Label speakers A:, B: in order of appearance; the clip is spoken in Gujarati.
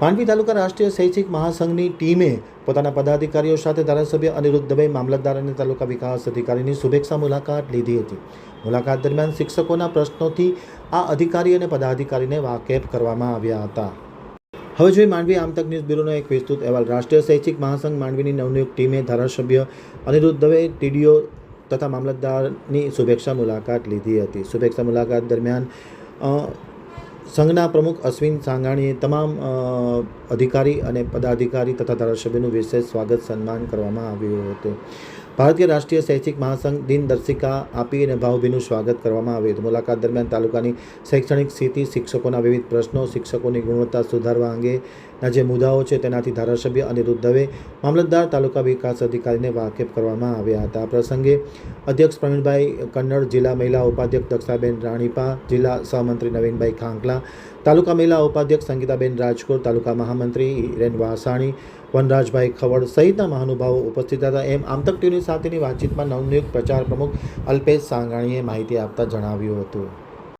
A: માંડવી તાલુકા રાષ્ટ્રીય શૈક્ષિક મહાસંઘની ટીમે પોતાના પદાધિકારીઓ સાથે ધારાસભ્ય અનિરુદ્ધ દવે, મામલતદાર અને તાલુકા વિકાસ અધિકારીની શુભેચ્છા મુલાકાત લીધી હતી. મુલાકાત દરમિયાન શિક્ષકોના પ્રશ્નોથી આ અધિકારી અને પદાધિકારીને વાકેફ કરવામાં આવ્યા હતા. હવે જોઈએ માંડવી આમતક ન્યૂઝ બ્યુરોનો એક વિસ્તૃત અહેવાલ. રાષ્ટ્રીય શૈક્ષિક મહાસંઘ માંડવીની નવનિયુક્ત ટીમે ધારાસભ્ય અનિરુદ્ધ દવે, ટીડીઓ તથા મામલતદારની શુભેચ્છા મુલાકાત લીધી હતી. શુભેચ્છા મુલાકાત દરમિયાન સંઘના પ્રમુખ અશ્વિન સાંગાણીએ તમામ અધિકારી અને પદાધિકારી તથા ધારાસભ્યોનું વિશેષ સ્વાગત સન્માન કરવામાં આવ્યું હતું. ભારતીય રાષ્ટ્રીય શૈક્ષિક મહાસંઘ દિનદર્શિકા આપી અને ભાવભીનું સ્વાગત કરવામાં આવ્યું હતું. મુલાકાત દરમિયાન તાલુકાની શૈક્ષણિક સ્થિતિ, શિક્ષકોના વિવિધ પ્રશ્નો, શિક્ષકોની ગુણવત્તા સુધારવા અંગેના જે મુદ્દાઓ છે તેનાથી ધારાસભ્ય અનિરુદ્ધ દવે, મામલતદાર, તાલુકા વિકાસ અધિકારીને વાકેફ કરવામાં આવ્યા હતા. આ પ્રસંગે અધ્યક્ષ પ્રવીણભાઈ કન્નડ, જિલ્લા મહિલા ઉપાધ્યક્ષ દક્ષાબેન રાણીપા, જિલ્લા સહમંત્રી નવીનભાઈ ખાંકલા, તાલુકા મહિલા ઉપાધ્યક્ષ સંગીતાબેન રાજકોટ, તાલુકા મહામંત્રી હિરેન વાસાણી, વનરાજભાઈ ખવડ સહિતના મહાનુભાવો ઉપસ્થિત હતા. એમ આમતક ટીવી સાથેની વાતચીતમાં નવનિયુક્ત પ્રચાર પ્રમુખ અલ્પેશ સાંગાણીએ માહિતી આપતા જણાવ્યું હતું.